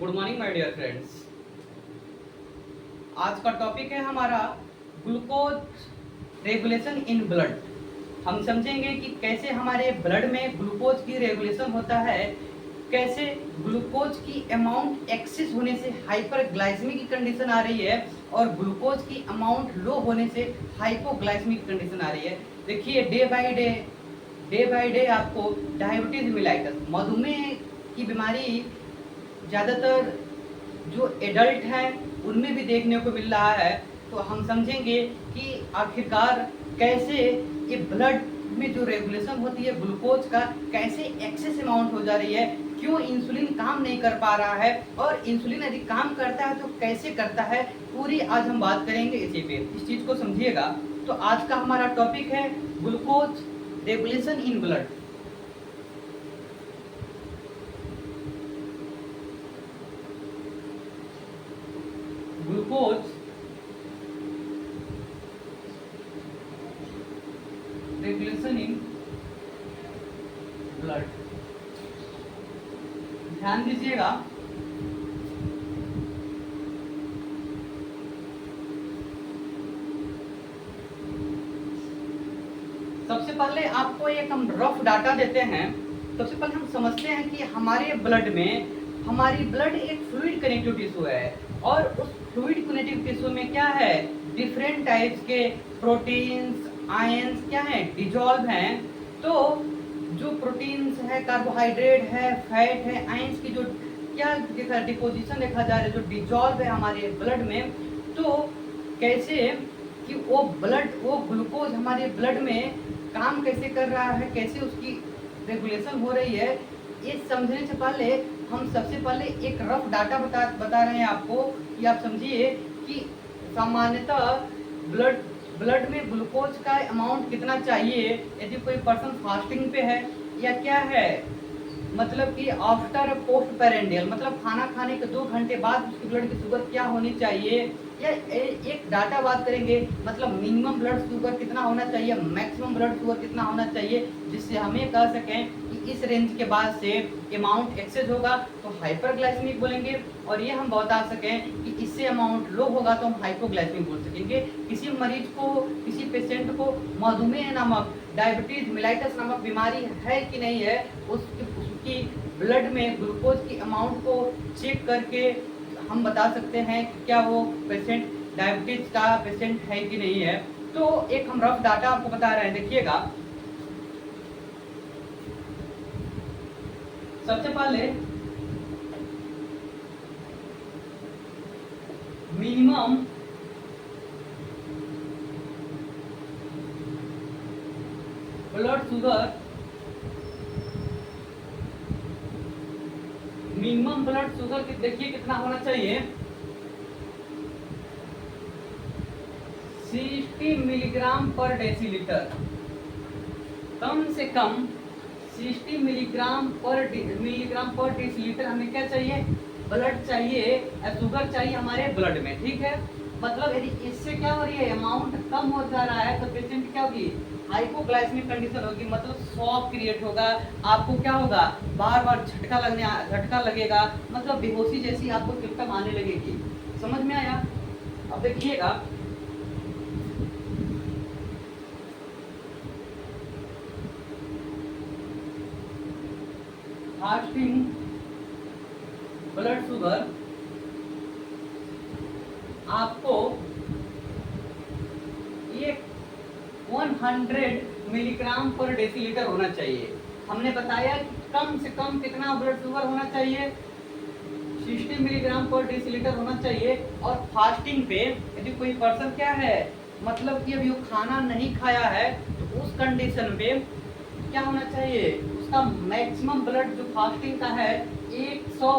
Good morning my dear friends. आज का topic है हमारा ग्लूकोज रेगुलेशन इन ब्लड। हम समझेंगे कि कैसे हमारे ब्लड में ग्लूकोज की रेगुलेशन होता है, कैसे ग्लूकोज की अमाउंट एक्सेस होने से हाइपरग्लाइसेमिक की कंडीशन आ रही है और ग्लूकोज की अमाउंट लो होने से हाइपोग्लाइसेमिक कंडीशन आ रही है। देखिए डे बाय डे आपको डायबिटीज मिलाइटस मधुमेह की बीमारी ज़्यादातर जो एडल्ट हैं उनमें भी देखने को मिल रहा है। तो हम समझेंगे कि आखिरकार कैसे ये ब्लड में जो रेगुलेशन होती है ग्लूकोज का कैसे एक्सेस अमाउंट हो जा रही है, क्यों इंसुलिन काम नहीं कर पा रहा है और इंसुलिन यदि काम करता है तो कैसे करता है, पूरी आज हम बात करेंगे इसी पे। इस चीज़ को समझिएगा। तो आज का हमारा टॉपिक है glucose regulation in blood. Glucose regulation in blood, ध्यान दीजिएगा। सबसे पहले आपको एक हम रफ डाटा देते हैं। सबसे पहले हम समझते हैं कि हमारे ब्लड में हमारी ब्लड एक फ्लूइड कनेक्टिव टिश्यू है और उस फ्लूइड कनेक्टिव टिश्यू में क्या है, डिफरेंट टाइप्स के प्रोटीन्स आयंस क्या है, डिजॉल्व हैं। तो जो प्रोटीन्स है, कार्बोहाइड्रेट है, फैट है, आयंस की जो क्या देखा डिपोजिशन देखा जा रहा है, जो डिजॉल्व है हमारे ब्लड में, तो कैसे कि वो ग्लूकोज हमारे ब्लड में काम कैसे कर रहा है, कैसे उसकी रेगुलेशन हो रही है, ये समझने से पहले हम सबसे पहले एक रफ डाटा बता रहे हैं आपको कि आप समझिए कि सामान्यतः ब्लड में ग्लूकोज का अमाउंट कितना चाहिए यदि कोई पर्सन फास्टिंग पे है या क्या है, मतलब कि आफ्टर पोस्ट पेरेंडियल, मतलब खाना खाने के 2 घंटे बाद उसकी ब्लड की शुगर क्या होनी चाहिए, या एक डाटा बात करेंगे मतलब मिनिमम ब्लड शुगर कितना होना चाहिए, मैक्सिमम ब्लड शुगर कितना होना चाहिए, जिससे हमें कह सकें कि इस रेंज के बाद से अमाउंट एक्सेस होगा तो हाइपरग्लाइसेमिक बोलेंगे, और ये हम बता सकें कि इससे अमाउंट लो होगा तो हम हाइपोग्लाइसेमिक बोल सकेंगे। किसी मरीज को, किसी पेशेंट को मधुमेह नामक, डायबिटीज मिलाइटस नामक बीमारी है कि नहीं है, उसकी ब्लड में ग्लूकोज की अमाउंट को चेक करके हम बता सकते हैं कि क्या वो पेशेंट डायबिटीज का पेशेंट है कि नहीं है। तो एक हम रफ डाटा आपको बता रहे हैं, देखिएगा। सबसे पहले minimum blood sugar, minimum blood sugar देखिए कितना होना चाहिए, 60 मिलीग्राम पर डेसीलीटर। कम से कम 60 मिलीग्राम पर डेसीलीटर हमें क्या चाहिए, ब्लड चाहिए, शुगर चाहिए हमारे ब्लड में, ठीक है। मतलब यदि इससे क्या हो रही है, अमाउंट कम हो जा रहा है तो पेशेंट क्या होगी, हाइपोग्लाइसेमिक कंडीशन होगी, मतलब शॉक क्रिएट होगा, आपको क्या होगा, बार बार झटका लगेगा, मतलब बेहोशी जैसी आपको सिम्टम आने लगेगी। समझ में आया? अब देखिएगा, फास्टिंग ब्लड शुगर आपको ये 100 मिलीग्राम पर डेसीलीटर होना चाहिए। हमने बताया कि कम से कम कितना ब्लड शुगर होना चाहिए, 60 मिलीग्राम पर डेसीलीटर होना चाहिए। और फास्टिंग पे यदि कोई पर्सन क्या है, मतलब कि अभी वो खाना नहीं खाया है, तो उस कंडीशन पे क्या होना चाहिए, उसका मैक्सिमम ब्लड जो फास्टिंग का है 100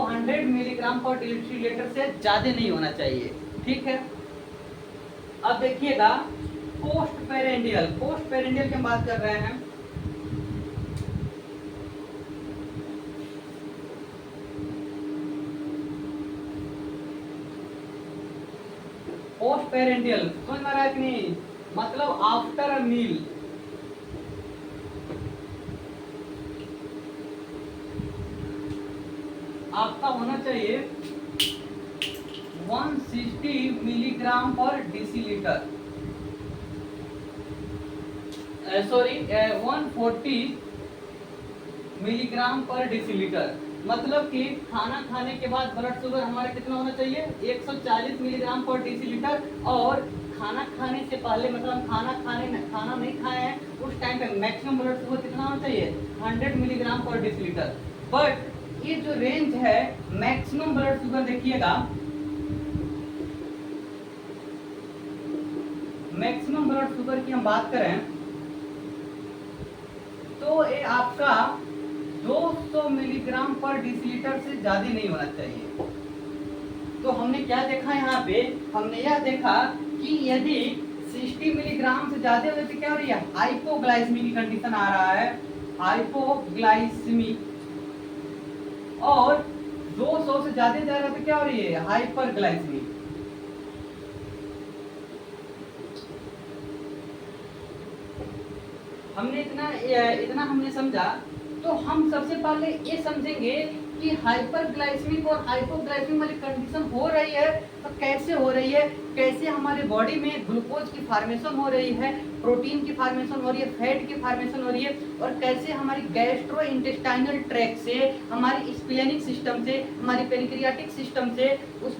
मिलीग्राम पर डेसीलीटर से ज़्यादा नहीं होना चाहिए, ठीक है। अब देखिएगा पोस्ट पेरेंडियल की हम बात कर रहे हैं। पोस्ट पेरेंडियल समझ में आ रहा है कि नहीं, मतलब आफ्टर अ मील, आपका होना चाहिए 160 मिलीग्राम पर डेसीलीटर, सॉरी 140 मिलीग्राम पर डेसीलीटर। मतलब कि खाना खाने के बाद ब्लड शुगर हमारा कितना होना चाहिए, 140 मिलीग्राम पर डेसीलीटर। और खाना खाने से पहले, मतलब हम खाना नहीं खाए हैं उस टाइम पे मैक्सिमम ब्लड शुगर कितना होना चाहिए, 100 मिलीग्राम पर डेसीलीटर। बट ये जो रेंज है मैक्सिमम ब्लड शुगर, देखिएगा मैक्सिमम ब्लड शुगर की हम बात करें तो ये आपका 200 मिलीग्राम पर डेसीलीटर से ज्यादा नहीं होना चाहिए। तो हमने क्या देखा यहाँ पे, हमने यह देखा कि यदि 60 मिलीग्राम से ज्यादा होने से क्या हो रही है, हाइपोग्लाइसेमी की कंडीशन आ रहा है, हाइपोग्लाइसेमी। और 200 से ज्यादा जा रहा है तो क्या हो रही है, हाइपरग्लाइसेमी। हमने इतना हमने समझा। तो हम सबसे पहले ये समझेंगे कि हाइपरग्लाइसेमिक और हाइपोग्लाइसेमिक वाली कंडीशन हो रही है तो कैसे हो रही है, कैसे हमारे बॉडी में ग्लूकोज की फॉर्मेशन हो रही है, प्रोटीन की फॉर्मेशन हो रही है, फैट की फॉर्मेशन हो रही है, और कैसे हमारी गैस्ट्रो इंटेस्टाइनल ट्रैक्ट से, हमारी स्प्लेनिक सिस्टम से, हमारी पेनक्रियाटिक सिस्टम से उस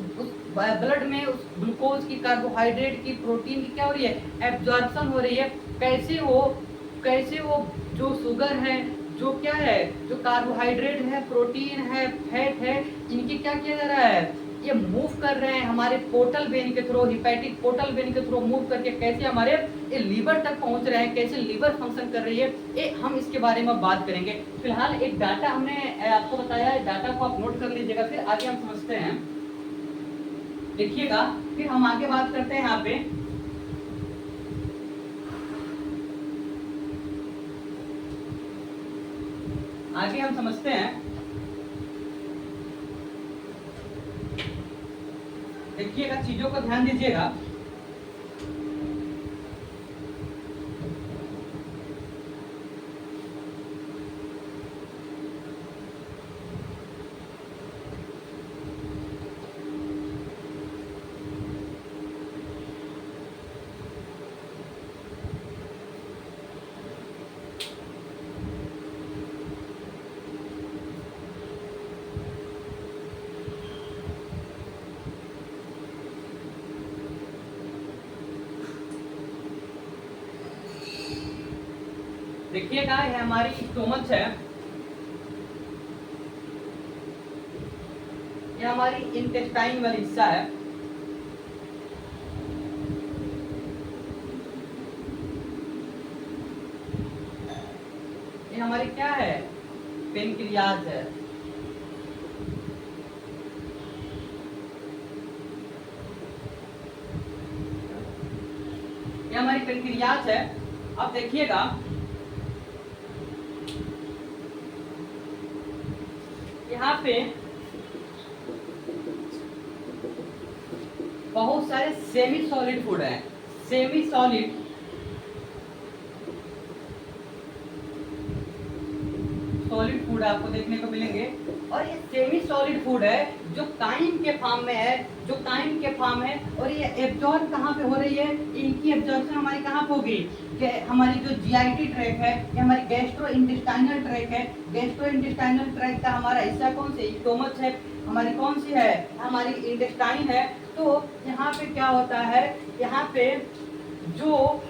ब्लड में उस ग्लूकोज की, कार्बोहाइड्रेट की, प्रोटीन की क्या हो रही है, एब्जॉर्प्शन हो रही है। कैसे वो जो शुगर है, जो क्या है, जो कार्बोहाइड्रेट है, प्रोटीन है, फैट है, इनकी क्या किया जा रहा है, ये मूव कर रहे हैं हमारे पोर्टल वेन के थ्रू, हिपैटिक पोर्टल वेन के थ्रू मूव करके कैसे हमारे ये लीवर तक पहुंच रहे हैं, कैसे लीवर फंक्शन कर रही है, ये हम इसके बारे में बात करेंगे। फिलहाल एक डाटा हमने आपको बताया है, डाटा को आप नोट कर लीजिएगा, फिर आगे हम समझते हैं। देखिएगा, फिर हम आगे बात करते हैं। यहाँ पे आगे हम समझते हैं। देखिएगा, चीजों को ध्यान दीजिएगा। देखिएगा, ये हमारी स्टोमच है, ये हमारी इंटेस्टाइन वाली हिस्सा है। ये हमारी क्या है, पेनक्रियाज है। ये हमारी पेनक्रियाज है। अब देखिएगा, यहाँ पे बहुत सारे सेमी सॉलिड फूड हैं। सेमी सॉलिड फूड आपको देखने को मिलेंगे। और ये सेमी सॉलिड फूड है जो काइम के फॉर्म में है, और ये एब्जॉर्ब कहाँ पे हो रही है, इनकी एब्जॉर्प्शन हमारी कहाँ पे होगी, कि हमारी जो जीआईटी ट्रैक है, ये हमारी गैस्ट्रो इंटेस्टाइनल ट्रैक है। गैस्ट्रो इंटेस्टाइनल ट्रैक का हमारा हिस्सा कौन सी, स्टोमच है, हमारी कौन सी है, हमारी इंटेस्टाइन है। तो यहाँ पे क्या होता है, यहाँ पे जो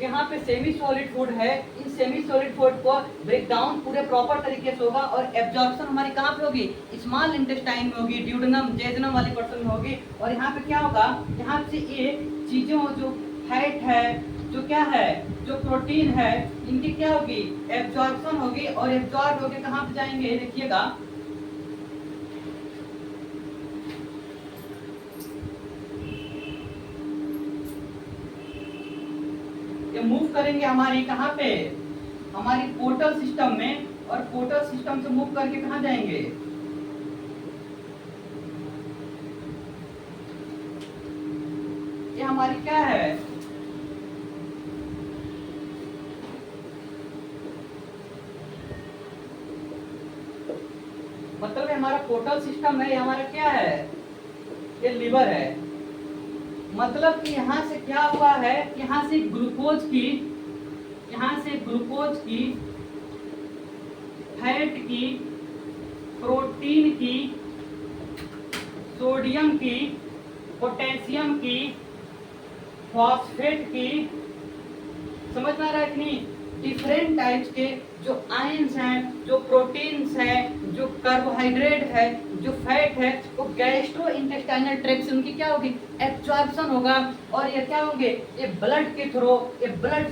यहाँ पे सेमी सॉलिड फूड है, इन सेमी सॉलिड फूड को ब्रेक डाउन पूरे प्रॉपर तरीके से होगा और एब्जॉर्प्शन हमारी कहाँ पे होगी, स्मॉल इंटेस्टाइन में होगी, ड्यूडेनम जेजुनम वाली पर्सन में होगी। और यहाँ पे क्या होगा, यहाँ से ये चीजों, जो फैट है, जो क्या है, जो प्रोटीन है, इनकी क्या होगी, एब्जॉर्प्शन होगी। और एब्जॉर्ब होके कहाँ पे जाएंगे, देखिएगा, मूव करेंगे हमारी कहाँ पे, हमारी पोर्टल सिस्टम में, और पोर्टल सिस्टम से मूव करके कहाँ जाएंगे, ये हमारी क्या है, मतलब ये हमारा पोर्टल सिस्टम है, ये हमारा क्या है, ये लीवर है। मतलब कि यहाँ से क्या हुआ है, यहाँ से ग्लूकोज की, यहाँ से ग्लूकोज की, फैट की, प्रोटीन की, सोडियम की, पोटेशियम की, फॉस्फेट की, समझ में आ रहा है कि नहीं, डिफरेंट टाइप्स के जो आयंस हैं, जो प्रोटीन्स हैं, जो कार्बोहाइड्रेट है, जो फैट है, वो गैस्ट्रो इंटेस्टाइनल ट्रैक्ट से उनकी क्या होगी, एब्जॉर्प्शन होगा। और ये क्या होंगे, ये ब्लड के थ्रू, ये ब्लड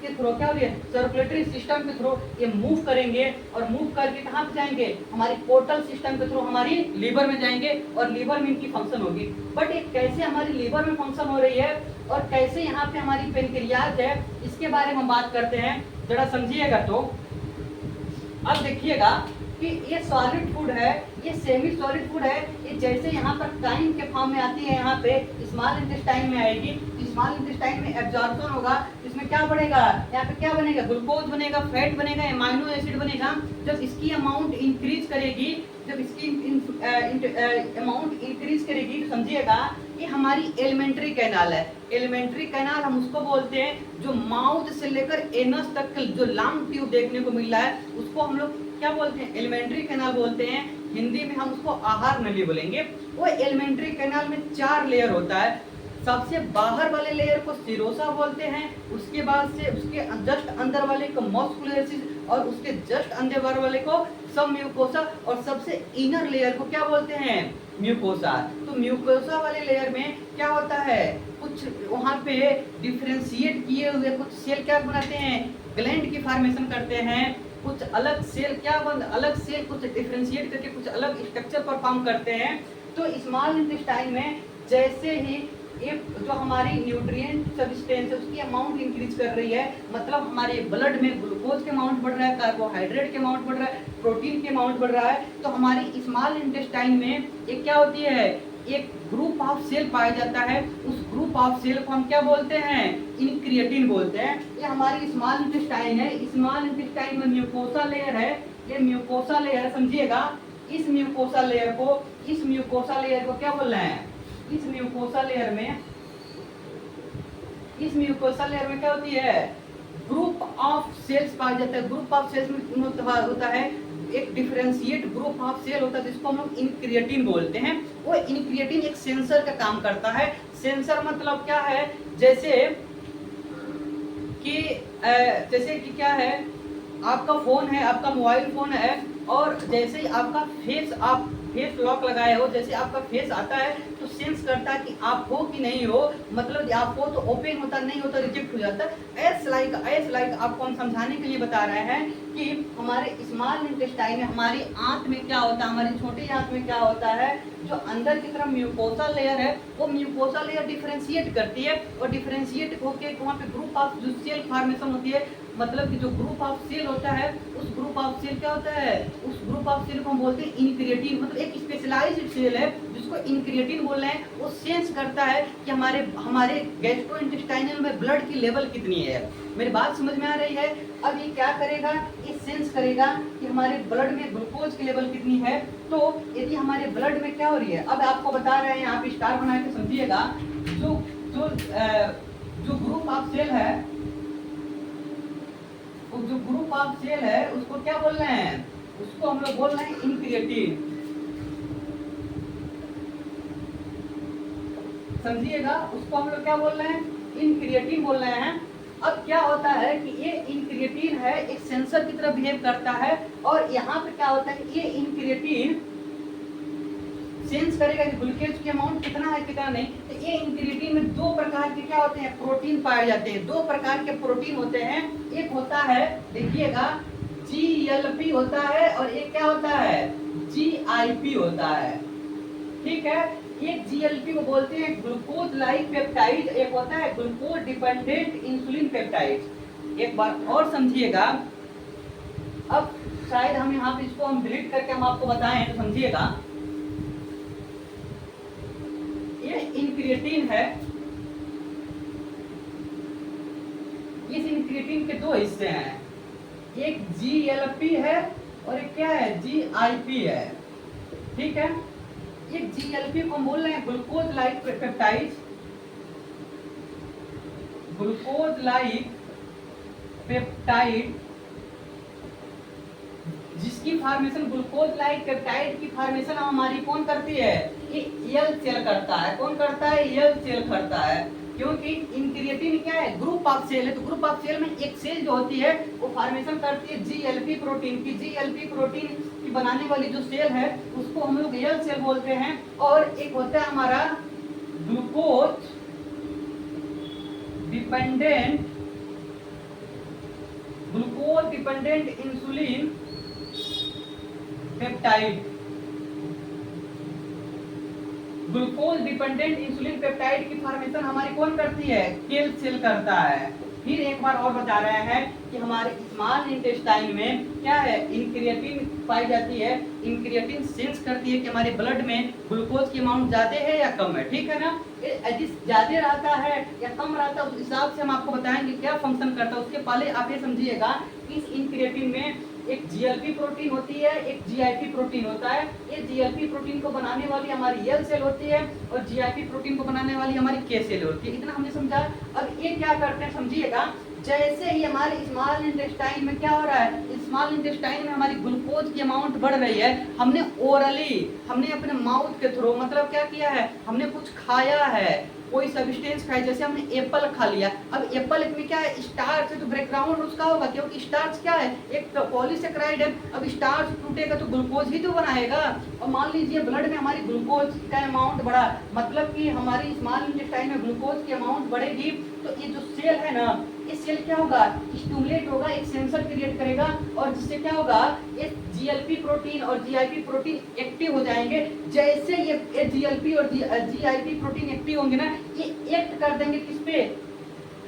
के थ्रू क्या होंगे, सर्कुलेटरी सिस्टम के थ्रू ये मूव करेंगे, और मूव करके कहाँ पे जाएंगे, हमारी पोर्टल सिस्टम के थ्रू हमारी लीवर में जाएंगे, और लीवर में इनकी फंक्शन होगी। बट ये कैसे हमारी लीवर में फंक्शन हो रही है और कैसे यहाँ पे हमारी पेनक्रियाज है, इसके बारे में हम बात करते हैं, जरा समझिएगा। तो अब देखिएगा कि ये सॉलिड फूड है, ये सेमी सॉलिड फूड है, ये जैसे यहाँ पर काइन के फॉर्म में आती है, यहाँ पे स्मॉल इंटेस्टाइन में आएगी, स्मॉल इंटेस्टाइन में एब्जॉर्प्शन होगा, इसमें क्या बढ़ेगा, यहाँ पे क्या बनेगा, ग्लूकोज बनेगा, फैट बनेगा, एमाइनो एसिड बनेगा। जब इसकी अमाउंट इंक्रीज करेगी, जब इसकी अमाउंट इंक्रीज करेगी, तो समझिएगा ये हमारी एलिमेंट्री कैनाल है। एलिमेंट्री कैनाल हम उसको बोलते हैं जो माउथ से लेकर एनस तक जो लॉन्ग ट्यूब देखने को मिल रहा है, उसको हम लोग क्या बोलते हैं, एलिमेंट्री कैनाल बोलते हैं। हिंदी में हम उसको आहार नली बोलेंगे। वो एलिमेंट्री कैनाल में 4 लेयर होता है। सबसे बाहर वाले लेयर को सिरोसा बोलते हैं, उसके बाद से उसके जस्ट अंदर वाले को मस्कुलेसिस, और उसके जस्ट अंदर वाले को सब म्यूकोसा, और सबसे इनर लेयर को क्या बोलते हैं, म्यूकोसा। तो म्यूकोसा वाले लेयर में क्या होता है, कुछ वहाँ पे डिफरेंशिएट किए हुए कुछ सेल क्या बनाते हैं, ग्लैंड की फॉर्मेशन करते हैं, कुछ अलग सेल अलग सेल कुछ डिफरेंशिएट करके कुछ अलग स्ट्रक्चर परफॉर्म करते हैं। तो स्मॉल इंटेस्टाइन में जैसे ही एक जो हमारी न्यूट्रिएंट सब्सटेंस है उसकी अमाउंट इंक्रीज कर रही है, मतलब हमारे ब्लड में ग्लूकोज के अमाउंट बढ़ रहा है, कार्बोहाइड्रेट के अमाउंट बढ़ रहा है, प्रोटीन के अमाउंट बढ़ रहा है, तो हमारी स्मॉल इंटेस्टाइन में एक क्या होती है, एक ग्रुप ऑफ सेल पाया जाता है। उस ग्रुप ऑफ सेल को हम क्या बोलते हैं, इनक्रिएटिन बोलते हैं। ये हमारी स्मॉल इंटेस्टाइन है। स्मॉल इंटेस्टाइन में म्यूकोसा लेयर है, ये म्यूकोसा लेयर समझिएगा। इस म्यूकोसा लेयर को क्या बोल रहे हैं, इस म्यूकोसा लेयर में क्या होती है, ग्रुप ऑफ सेल्स पाया जाता है। ग्रुप ऑफ सेल्स में होता है एक डिफरेंशिएट ग्रुप ऑफ सेल होता है जिसको हम लोग इनक्रिएटिन बोलते हैं। वो इनक्रिएटिन एक सेंसर का काम करता है। सेंसर मतलब क्या है, जैसे कि क्या है, आपका फोन है, आपका मोबाइल फोन है, और जैसे ही आपका फेस लॉक लगाए हो, जैसे आपका फेस आता है तो सेंस करता है कि आप हो कि नहीं हो, मतलब आप हो तो ओपन होता, नहीं होता रिजेक्ट हो जाता है। एस लाइक आपको हम समझाने के लिए बता रहे हैं कि हमारे स्मॉल इंटेस्टाइन में हमारी आंत में क्या होता है, हमारी छोटी आंत में क्या होता है, जो अंदर की तरफ म्यूकोसा लेयर है, वो म्यूकोसा लेयर डिफरेंशिएट करती है, और डिफरेंशिएट होकर वहाँ पे ग्रुप ऑफ जो सेल फॉर्मेशन होती है, मतलब कि जो ग्रुप ऑफ सेल होता है, उस ग्रुप ऑफ सेल क्या होता है, उस ग्रुप ऑफ सेल को हम बोलते हैं इनक्रिएटिन। मतलब एक स्पेशलाइज्ड सेल है जिसको इनक्रिएटिन बोल रहे हैं। वो सेंस करता है कि हमारे गैस्ट्रोइंटेस्टाइनल में ब्लड की लेवल कितनी है। मेरी बात समझ में आ रही है। अब ये क्या करेगा, ये सेंस करेगा कि हमारे ब्लड में ग्लूकोज की लेवल कितनी है। तो यदि हमारे ब्लड में क्या हो रही है, अब आपको बता रहे हैं, यहाँ पे स्टार बना के समझिएगा। जो ग्रुप ऑफ सेल है, जो ग्रुप ऑफ सेल है उसको क्या बोल रहे हैं, उसको हम लोग बोल रहे हैं इनक्रिएटिन। समझिएगा, उसको हम लोग क्या बोल रहे हैं, इनक्रिएटिन बोल रहे हैं। अब क्या होता है कि ये इनक्रिएटिन है, एक सेंसर की तरह बिहेव करता है, और यहाँ पे क्या होता है कि ये इनक्रिएटिन सेंस करेगा कि ग्लूकोज की अमाउंट कितना है कितना नहीं। तो ये इनक्रिएटिन में 2 प्रकार के क्या होते हैं, प्रोटीन पाए जाते हैं। 2 प्रकार के प्रोटीन होते हैं। एक होता है, देखिएगा, GLP होता है, और एक क्या होता है, GIP होता है। ठीक है, एक GLP को बोलते हैं ग्लूकोज लाइक पेप्टाइड, एक होता है ग्लूकोज डिपेंडेंट इंसुलिन पेप्टाइड। एक बार और समझिएगा, अब शायद हम यहाँ पे इसको हम डिलीट करके हम आपको बताएं तो समझिएगा। ये इनक्रिएटिन है, इस इनक्रिएटिन के 2 हिस्से हैं, एक GLP है और एक क्या है, GIP है। ठीक है, ये GLP को बोल रहे हैं glucose like peptide, glucose like peptide, जिसकी फॉर्मेशन ग्लूकोज लाइक पेप्टाइड की फॉर्मेशन हमारी कौन करती है, ये यल सेल करता है। कौन करता है, यल सेल करता है। क्योंकि इंक्रिएटिन क्या है, ग्रुप ऑफ सेल है, तो ग्रुप ऑफ सेल में एक सेल जो होती है वो फॉर्मेशन करती है GLP प्रोटीन की। GLP प्रोटीन की बनाने वाली जो सेल है उसको हम लोग यल सेल बोलते हैं। और एक होता है हमारा glucose dependent insulin peptide. Glucose dependent insulin peptide की फॉर्मेशन हमारी कौन करती है, केल सेल करता है। फिर एक बार और बता रहे हैं कि हमारे स्मॉल इंटेस्टाइन में क्या है, इंक्रिएटिन पाई जाती है। इंक्रिएटिन सेंस करती है कि हमारे ब्लड में ग्लूकोज की अमाउंट ज्यादा है या कम है। ठीक है ना, यदि ज्यादा रहता है या कम रहता है उस हिसाब से हम आपको बताएंगे क्या फंक्शन करता है। उसके पहले आप ये समझिएगा कि इस इंक्रिएटिन में एक GLP प्रोटीन होती है, एक GIP प्रोटीन होता है। ये GLP प्रोटीन को बनाने वाली हमारी यल सेल होती है और GIP प्रोटीन को बनाने वाली हमारी के सेल होती है। इतना हमने समझा। अब ये क्या करते हैं समझिएगा, जैसे ही हमारे स्मॉल इंटेस्टाइन में क्या हो रहा है, स्मॉल इंटेस्टाइन में हमारी ग्लूकोज की अमाउंट बढ़ रही है, हमने ओरली, हमने अपने माउथ के थ्रू मतलब क्या किया है, हमने कुछ खाया है, कोई सब्सटेंस खाई, जैसे हमने एप्पल खा लिया। अब एप्पल में क्या है, स्टार्च है, तो बैकग्राउंड उसका होगा क्योंकि स्टार्च क्या है, एक पॉलीसेकेराइड है। अब स्टार्च टूटेगा तो ग्लूकोज ही तो बनाएगा। और मान लीजिए ब्लड में हमारी ग्लूकोज का अमाउंट बढ़ा, मतलब कि हमारी स्मॉल इंटेस्टाइन में ग्लूकोज की अमाउंट बढ़ेगी, तो ये जो सेल है ना, इस सेल क्या होगा, स्टिमुलेट होगा, एक सेंसर क्रिएट करेगा और जिससे क्या होगा, ये GLP प्रोटीन और GIP प्रोटीन एक्टिव हो जाएंगे। जैसे ये GLP और GIP प्रोटीन एक्टिव होंगे ना, ये एक्ट कर देंगे किस पे,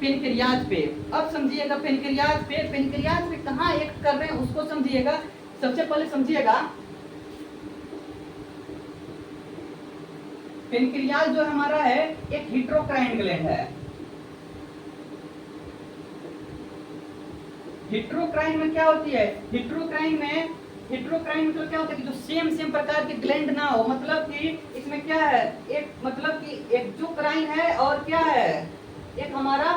पेनक्रियाज पे। अब समझिएगा पेनक्रियाज पे कहाँ एक्ट कर रहे हैं उसको समझिएगा। सबसे पहले समझिएगा पेनक्रियाज जो हमारा है एक हिट्रोक्राइन ग्लैंड है। हिट्रोक्राइन में क्या होती है, हिट्रोक्राइन में मतलब क्या होता है कि जो सेम प्रकार के ग्लैंड ना हो, मतलब कि इसमें क्या है, एक मतलब कि एक्सोक्राइन है और क्या है, एक हमारा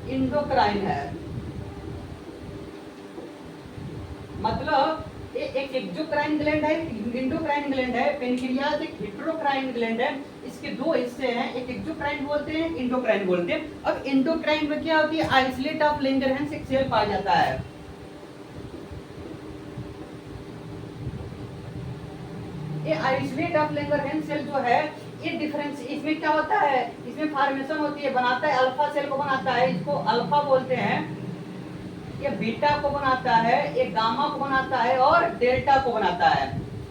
इंडोक्राइन है। मतलब एक एक्सोक्राइन ग्लैंड है, इंडोक्राइन ग्लैंड है। पेनक्रियाज एक हिट्रोक्राइन ग्लैंड है। इसके दो हिस्से हैं, एक एक्सोक्राइन बोलते हैं, इंडोक्राइन बोलते हैं। अब इंडोक्राइन में क्या होती है, आइसोलेट ऑफ लैंगरहैंस एक सेल पाया जाता है। ये आइसोलेट ऑफ लैंगरहैंस सेल जो है, ये डिफरेंस, इसमें क्या होता है, इसमें फॉर्मेशन होती है, बनाता है अल्फा सेल को बनाता है, इसको अल्फा बोलते हैं। ये बीटा को बनाता है, ये गामा को बनाता है और डेल्टा को बनाता है।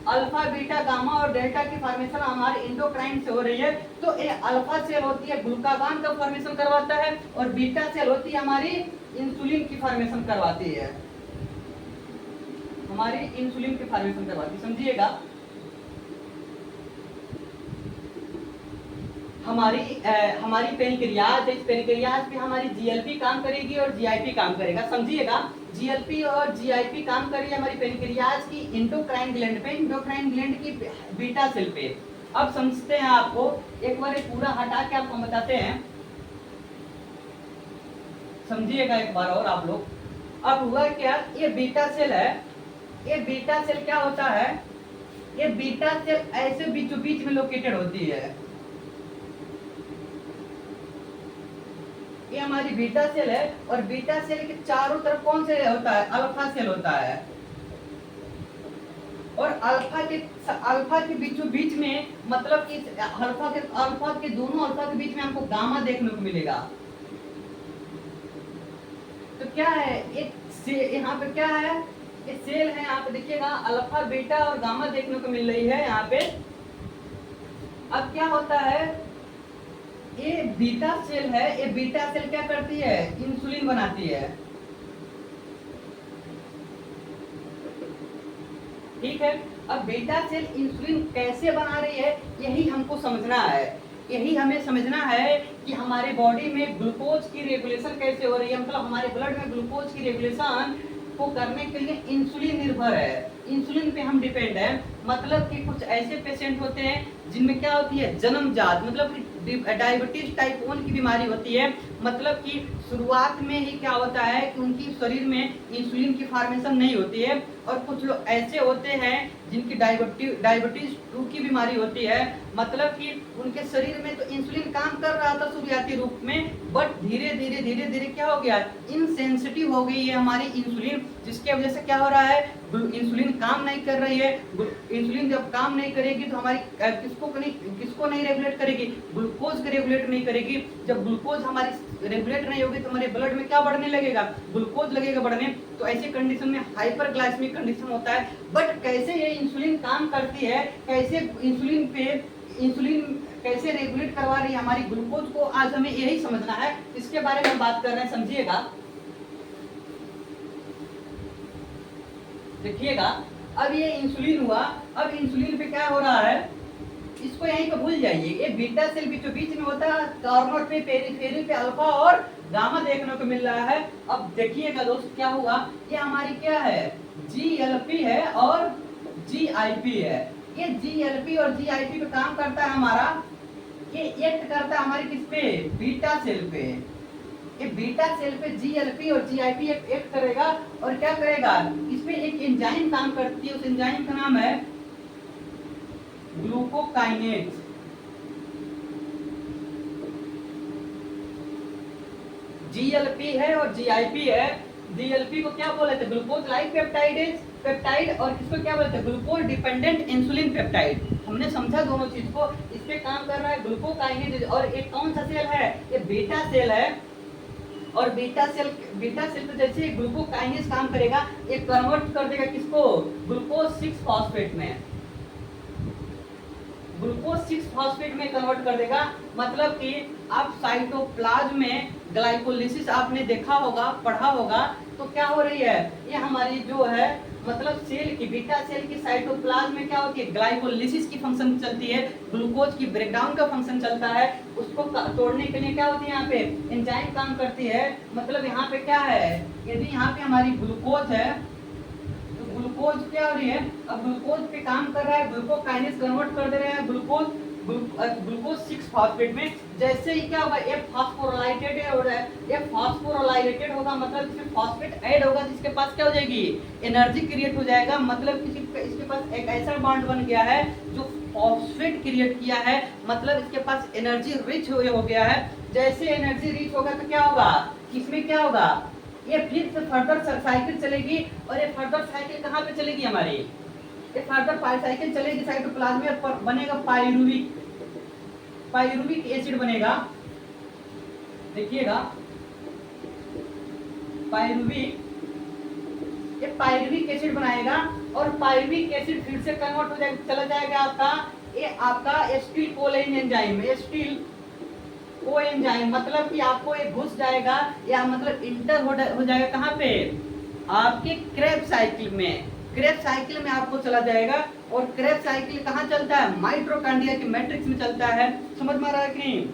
अल्फा, बीटा, गामा और डेल्टा की फॉर्मेशन हमारे इंडोक्राइन से हो रही है। तो ये अल्फा सेल होती है ग्लूकागॉन का फॉर्मेशन करवाता है और बीटा सेल होती है हमारी इंसुलिन की फॉर्मेशन करवाती है, हमारी इंसुलिन की फॉर्मेशन करवाती है। समझिएगा हमारी पेनक्रियाज, इस पेनक्रियाज पे हमारी GLP काम करेगी और GIP काम करेगा। समझिएगा GLP और GIP काम करेगी हमारी पेनक्रियाज की इंडोक्राइन ग्लैंड पे, इंडोक्राइन ग्लैंड की बीटा सेल पे। अब समझते हैं, आपको एक बार पूरा हटा के आपको बताते हैं, समझिएगा एक बार और आप लोग। अब हुआ क्या, ये बीटा सेल है, ये बीटा सेल क्या होता है, ये बीटा सेल ऐसे बीचों बीच में लोकेटेड होती है। ये हमारी बीटा सेल है और बीटा सेल के चारों तरफ कौन से होता है, अल्फा सेल होता है। और अल्फा के बीचों बीच में, मतलब कि अल्फा के दोनों अल्फा के बीच में हमको गामा देखने को मिलेगा। तो क्या है, एक यहाँ पे क्या है, ये सेल है, यहाँ पे देखिएगा अल्फा, बीटा और गामा देखने को मिल रही है यहाँ पे। अब क्या होता है, ये बीटा सेल है, ये बीटा सेल क्या करती है, इंसुलिन बनाती है। ठीक है, अब बीटा सेल इंसुलिन कैसे बना रही है, यही हमको समझना है। यही हमें समझना है कि हमारे बॉडी में ग्लूकोज की रेगुलेशन कैसे हो रही है, मतलब हमारे ब्लड में ग्लूकोज की रेगुलेशन को करने के लिए इंसुलिन निर्भर है, इंसुलिन पे हम डिपेंड है। मतलब कि कुछ ऐसे पेशेंट होते हैं जिनमें क्या होती है, जन्मजात मतलब कि डायबिटीज टाइप 1 की बीमारी होती है। मतलब कि शुरुआत में ही क्या होता है कि उनकी शरीर में इंसुलिन की फॉर्मेशन नहीं होती है। और कुछ लोग ऐसे होते हैं जिनकी डायबिटीज 2 की बीमारी होती है। मतलब कि उनके शरीर में तो इंसुलिन काम कर रहा था शुरुआती रूप में, बट धीरे धीरे क्या हो गया, इनसेंसिटिव हो गई है हमारी इंसुलिन, जिसकी वजह से क्या हो रहा है, इंसुलिन काम नहीं कर रही है। इंसुलिन जब काम नहीं करेगी तो हमारी किसको नहीं रेगुलेट करेगी, ग्लूकोज को रेगुलेट नहीं करेगी। जब ग्लूकोज हमारी रेगुलेट नहीं होगी तो हमारे ब्लड में क्या बढ़ने लगेगा, ग्लूकोज लगेगा बढ़ने। तो ऐसी कंडीशन में हाइपरग्लाइसेमिक कंडीशन होता है। बट कैसे ये इंसुलिन काम करती है, कैसे इंसुलिन कैसे रेगुलेट करवा रही है हमारी ग्लूकोज को, आज हमें यही समझना है। इसके बारे में बात कर रहे हैं, समझिएगा, देखिएगा। अब ये इंसुलिन हुआ, अब इंसुलिन पे क्या हो रहा है, इसको यहीं पे भूल जाइए। ये बीटा सेल बीच में होता है, कॉर्नर पे पेरिफेरी पे अल्फा और गामा देखने को मिल रहा है। अब देखिएगा दोस्त क्या हुआ, ये हमारी क्या है, जीएलपी है और जीआईपी है। ये जीएलपी और जीआईपी पे काम करता है हमारा, ये एक्ट करता है हमारे किस पे, बीटा सेल पे। ये बीटा सेल पे जीएलपी और जीआईपी एक्ट करेगा और क्या करेगा, इसमें एक एंजाइम काम करती है, उस एंजाइम का नाम है ग्लूकोकाइनेज। जीएलपी है और जीआईपी है। जीएलपी को क्या बोले थे, ग्लूकोज लाइक पेप्टाइड, और किसको क्या बोलते हैं, ग्लूकोज डिपेंडेंट इंसुलिन पेप्टाइड। हमने समझा दोनों चीज को। इस पे काम कर रहा है ग्लूकोकाइनेज, और एक कौन सा सेल है, ये बीटा सेल है। और बीटा सेल पे जैसे ग्लूकोकाइनेज काम करेगा, ये कन्वर्ट कर देगा किसको, ग्लूकोज 6 फॉस्फेट में, ग्लूकोज 6 फॉस्फेट में कन्वर्ट कर देगा। मतलब कि आप साइटोप्लाज्म में ग्लाइकोलिसिस आपने देखा होगा, पढ़ा होगा, तो क्या हो रही है, ये हमारी जो है मतलब सेल की, बीटा सेल की साइटोप्लाज्म में क्या होती है, ग्लाइकोलिसिस की फंक्शन चलती है, ग्लूकोज की ब्रेकडाउन का फंक्शन चलता है। उसको तोड़ने के लिए क्या होती है, यहाँ पे एंजाइम काम करती है। मतलब यहाँ पे क्या है, यदि यहाँ पे हमारी ग्लूकोज है, ग्लूकोज क्या हो रही है, अब ग्लूकोज पे काम कर रहा है, ग्लूकोकाइनेज कन्वर्ट कर दे रहे हैं ग्लूकोज 6 फॉस्फेट में। जैसे ही क्या होगा, ये फॉस्फोराइलेटेड हो रहा है, ये फॉस्फोराइलेटेड होगा, मतलब इसमें फॉस्फेट ऐड होगा, जिसके पास क्या हो जाएगी, एनर्जी क्रिएट हो जाएगा। मतलब इसके पास एक ऐसा बॉन्ड बन गया है जो फॉस्फेट क्रिएट किया है, मतलब इसके पास एनर्जी रिच हो गया है। जैसे एनर्जी रिच होगा तो क्या होगा, इसमें क्या होगा, ये फिर से फर्दर साइकिल चलेगी, और ये फर्दर साइकिल कहाँ पे चलेगी हमारी, ये फर्दर साइकिल चलेगी साइटोप्लाज्म में, पर बनेगा पाइरुविक एसिड बनेगा। देखिएगा ये पाइरुविक एसिड बनाएगा, और पाइरुविक एसिड फिर से कन्वर्ट हो जाएगा, चला जाएगा आपका, ये आपका एसिटिल कोलिन एंजाइम, एसिटिल को एंजाइम, मतलब कि आपको ये घुस जाएगा, या मतलब इंटर हो जाएगा कहाँ पे, आपके क्रेब्स साइकिल में। क्रेब्स साइकिल में आपको चला जाएगा, और क्रेब्स साइकिल कहाँ चलता है, माइटोकॉन्ड्रिया की मैट्रिक्स में चलता है। समझ में आ रहा है कि नहीं।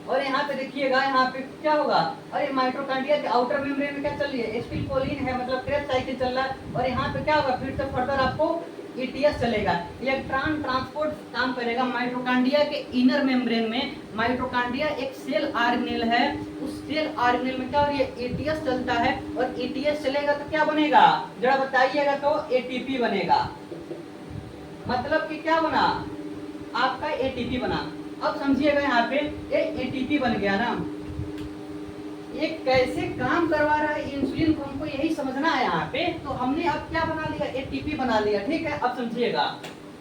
और यहाँ पे देखिएगा, यहाँ पे क्या होगा, और ये माइटोकॉन्ड्रिया के आउटर मेम्ब्रेन में क्या चल रही है, एसिटिल कोलिन है, मतलब क्रेब्स साइकिल चल रहा है। और यहाँ पे क्या होगा, फिर से फर्दर आपको ईटीएस चलेगा, इलेक्ट्रॉन ट्रांसपोर्ट काम करेगा माइटोकॉन्ड्रिया के इनर मेम्ब्रेन में। माइटोकॉन्ड्रिया एक सेल ऑर्गेनेल है, उस सेल ऑर्गेनेल में क्या हो रही है, एटीएस चलता है, और एटीएस चलेगा तो क्या बनेगा, जरा बताइएगा, तो एटीपी बनेगा। मतलब कि क्या बना, आपका एटीपी बना। अब समझिएगा, यहाँ पे ये एटीपी बन गया ना, ये कैसे काम करवा रहा है इंसुलिन को, हमको यही समझना है यहाँ पे। तो हमने अब क्या बना लिया, एटीपी बना लिया, ठीक है। अब समझिएगा,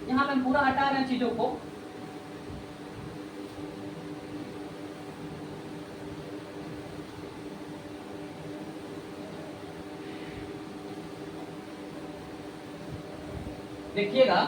यहाँ पे पूरा हटा रहे हैं चीजों को। देखिएगा,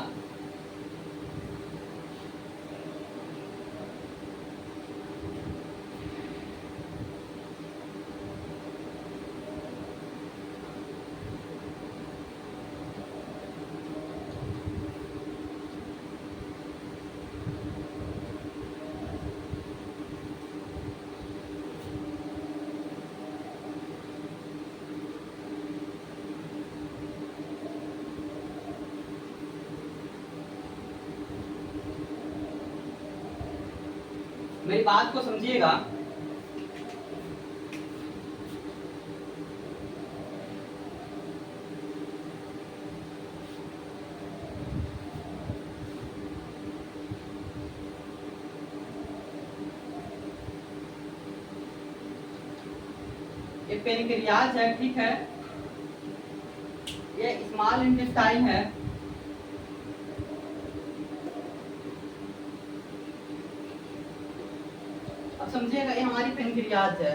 मेरी बात को समझिएगा। ये पेनक्रियाज है, ठीक है, ये स्मॉल इंटेस्टाइन है, अब समझिएगा ये हमारी पेनक्रियाज है।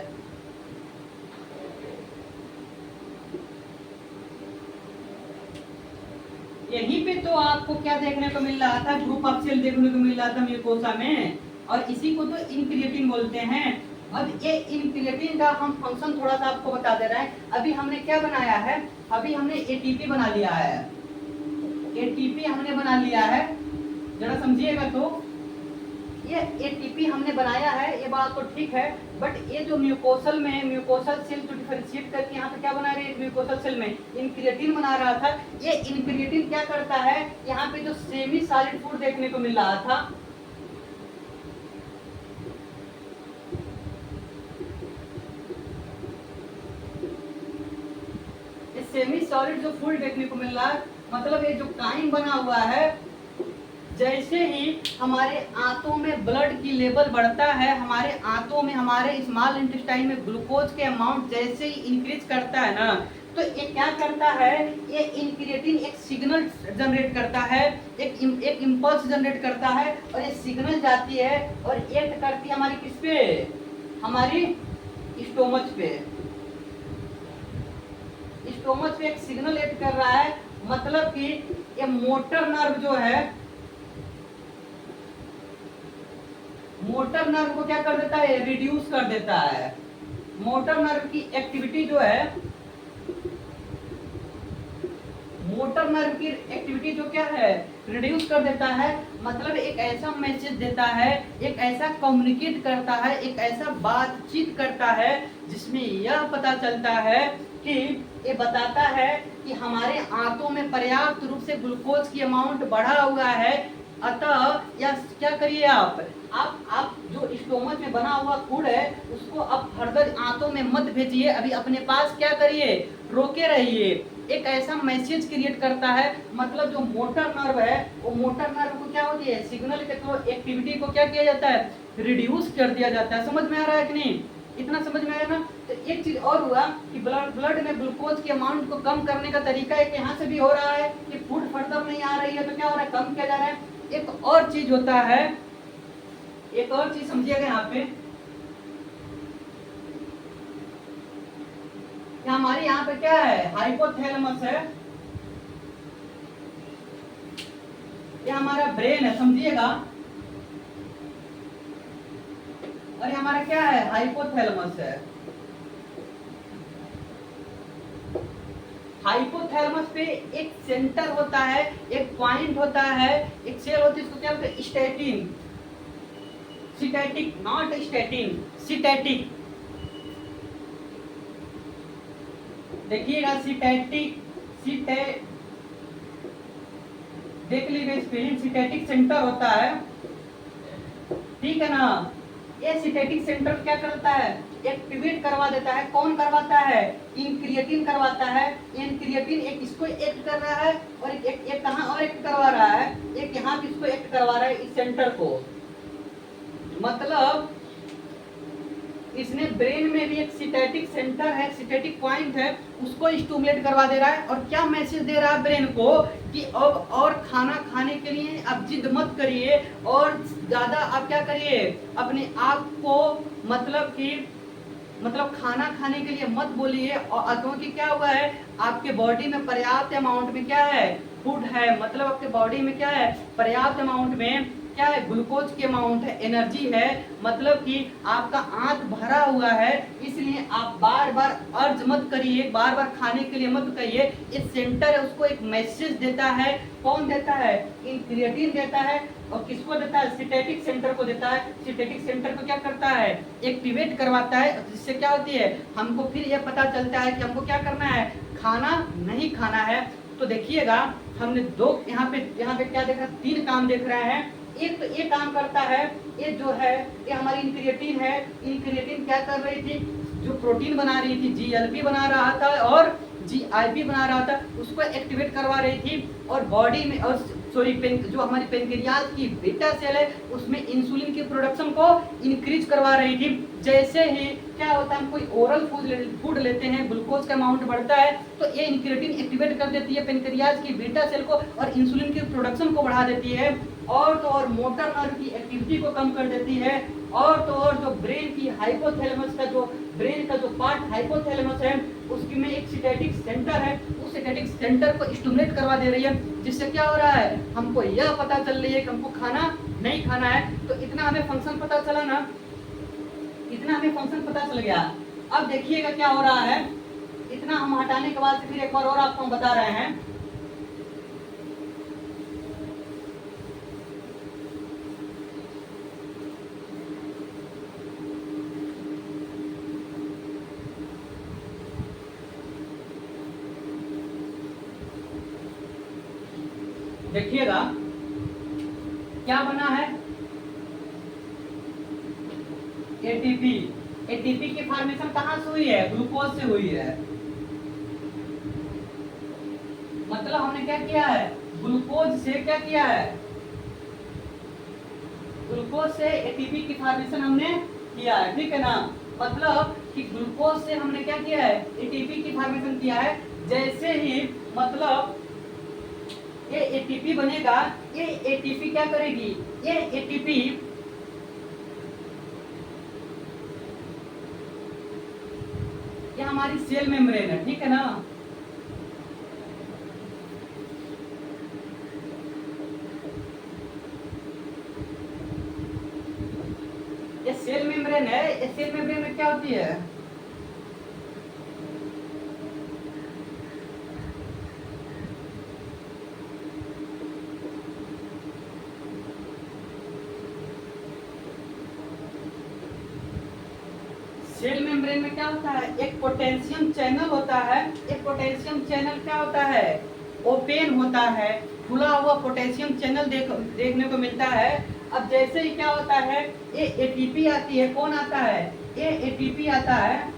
यहीं पे तो आपको क्या देखने को मिल रहा था, ग्रुप ऑफ सेल देखने को मिल रहा था म्यूकोसा में, और इसी को तो इनक्रिएटिन बोलते हैं। अब ये इनक्रिएटिन का हम फंक्शन थोड़ा सा आपको बता दे रहे हैं। अभी हमने क्या बनाया है, अभी हमने एटीपी बना लिया है, एटीपी हमने बना लिया है, जरा समझिएगा। तो ये एटीपी हमने बनाया है, ये बात तो ठीक है, बट ये जो म्यूकोसल में म्यूकोसल सेल को डिफरेंशिएट करके यहाँ पे क्या बना रहे हैं, म्यूकोसल सेल में इनक्रिएटिन बना रहा था। ये इनक्रिएटिन क्या करता है, यहाँ पे जो सेमी सॉलिड फूड देखने को मिल रहा था, सेमी सॉलिड जो फूड देखने को मिल रहा है, मतलब ये जो काइम बना हुआ है, जैसे ही हमारे आंतों में ब्लड की लेवल बढ़ता है, हमारे आंतों में, हमारे स्मॉल इंटेस्टाइन में ग्लूकोज के अमाउंट जैसे ही इंक्रीज करता है ना, तो ये क्या करता है, ये इनक्रिएटिन एक सिग्नल जनरेट करता है, एक इम्पल्स जनरेट करता है, और ये सिग्नल जाती है और एक्ट करती है हमारी किस पे, हमारी स्टोमच पे। स्टोमच पे एक सिग्नल एक्ट कर रहा है, मतलब कि ये मोटर नर्व जो है, मोटर नर्व को क्या कर देता है, रिड्यूस कर देता है। मोटर नर्व की एक्टिविटी जो है, मोटर नर्व की एक्टिविटी जो क्या है, रिड्यूस कर देता है, मतलब एक ऐसा मैसेज देता है, एक ऐसा कम्युनिकेट करता है, एक ऐसा बातचीत करता है जिसमें यह पता चलता है कि ये बताता है कि हमारे आंतों में पर्याप्त रूप से ग्लूकोज की अमाउंट बढ़ा हुआ है। अतः या क्या करिए आप जो स्टोमच में बना हुआ फूड है उसको आप फर्दर आंतों में मत भेजिए, अभी अपने पास क्या करिए, रोके रहिए। एक ऐसा मैसेज क्रिएट करता है, मतलब जो मोटर नर्व है वो मोटर नर्व को क्या होती है, सिग्नल के थ्रू एक्टिविटी को क्या किया जाता है, रिड्यूस कर दिया जाता है। समझ में आ रहा है कि नहीं, इतना समझ में आया ना। तो एक चीज और हुआ कि ब्लड में ग्लूकोज के अमाउंट को कम करने का तरीका एक यहाँ से भी हो रहा है कि फूड फर्दर नहीं आ रही है तो क्या हो रहा है, कम किया जा रहा है। एक और चीज होता है, एक और चीज समझिएगा यहाँ पे, हमारे यहाँ पे क्या है, हाइपोथैलेमस है, ये हमारा ब्रेन है, समझिएगा, और ये हमारा क्या है, हाइपोथैलेमस है। हाइपोथैलेमस पे एक सेंटर होता है, एक पॉइंट होता है, एक सेल होती है, इसको क्या बोलते हैं, स्टैटिन, सिटैटिक, नॉट स्टैटिन, सिटैटिक। देखिएगा सिटैटिक, देख लीजिए स्पेलिंग, सिटैटिक सेंटर होता है, ठीक है ना। ये सिटैटिक सेंटर क्या करता है, एक्टिवेट करवा देता है। कौन करवाता है, इनक्रिएटिन करवाता है। इनक्रिएटिन एक इसको एक्ट कर रहा है और एक कहां और एक्ट करवा रहा है, एक यहाँ पे इसको एक्ट करवा रहा है, इस सेंटर को। मतलब इसने ब्रेन में भी एक सिटैटिक सेंटर है, सिटैटिक पॉइंट है, उसको स्टिमुलेट करवा दे रहा है। और क्या मैसेज दे रहा है ब्रेन को कि अब और खाना खाने के लिए अब जिद मत करिए, और ज्यादा आप क्या करिए, अपने आप को मतलब खाना खाने के लिए मत बोलिए। और क्योंकि क्या हुआ है, आपके बॉडी में पर्याप्त अमाउंट में क्या है, फूड है, मतलब आपके बॉडी में क्या है, पर्याप्त अमाउंट में क्या है, ग्लूकोज की अमाउंट है, एनर्जी है, मतलब कि आपका आंत भरा हुआ है। इसलिए आप बार बार अर्ज मत करिए, बार बार खाने के लिए मत कहिए। इस सेंटर है उसको एक मैसेज देता है। कौन देता है, इनक्रिएटिन देता है। और किसको देता है, सिटैटिक सेंटर को देता है। सिटैटिक सेंटर को क्या करता है, एक्टिवेट करवाता है, जिससे क्या होती है, हमको फिर यह पता चलता है कि हमको क्या करना है, खाना नहीं खाना है। तो देखिएगा हमने दो यहाँ पे क्या देख रहे हैं, तीन काम देख रहे हैं। एक तो ये काम करता है, ये जो है ये हमारी इनक्रिएटिन है। इनक्रिएटिन क्या कर रही थी, जो प्रोटीन बना रही थी, जीएलपी बना रहा था और जीआईपी बना रहा था, उसको एक्टिवेट करवा रही थी। और बॉडी में और सॉरी जो हमारी पेनक्रियाज की बीटा सेल है उसमें इंसुलिन की प्रोडक्शन को इंक्रीज करवा रही थी। जैसे ही क्या होता है, हम कोई ओरल फूड लेते हैं, ग्लूकोज का अमाउंट बढ़ता है तो ये इनक्रेटिन एक्टिवेट कर देती है पेनक्रियाज की बीटा सेल को और इंसुलिन की प्रोडक्शन को बढ़ा देती है। और तो और मोटर नर्व की एक्टिविटी को कम कर देती है। और तो और जो ब्रेन की हाइपोथैलेमस का जो ब्रेन का जो पार्ट हाइपोथैलेमस है उसकी में एक सिनेप्टिक सेंटर है, उस सिनेप्टिक सेंटर को स्टिमुलेट करवा दे रही है, जिससे क्या हो रहा है, हमको यह पता चल रही है कि हमको खाना नहीं खाना है। तो इतना हमें फंक्शन पता चला ना, इतना हमें फंक्शन पता चल गया। अब देखिएगा क्या हो रहा है, इतना हम हटाने के बाद फिर एक बार और आपको हम बता रहे हैं। देखिएगा क्या बना है, एटीपी। एटीपी की फॉर्मेशन कहां से हुई है, ग्लूकोज से हुई है। मतलब हमने क्या किया है, ग्लूकोज से क्या किया है, ग्लूकोज से एटीपी की फॉर्मेशन हमने किया है, ठीक है ना। मतलब कि ग्लूकोज से हमने क्या किया है, एटीपी की फॉर्मेशन किया है। जैसे ही मतलब ये एटीपी बनेगा, ये एटीपी क्या करेगी, ये एटीपी ये हमारी सेल मेम्ब्रेन है, ठीक है ना। ये सेल मेम्ब्रेन है, ये सेल मेम्ब्रेन में क्या होती है, सेल मेम्ब्रेन में क्या होता है, एक पोटेशियम चैनल होता है। एक पोटेशियम चैनल क्या होता है, ओपन होता है, खुला हुआ पोटेशियम चैनल देखने को मिलता है। अब जैसे ही क्या होता है, ये एटीपी आती है, कौन आता है, ये एटीपी आता है।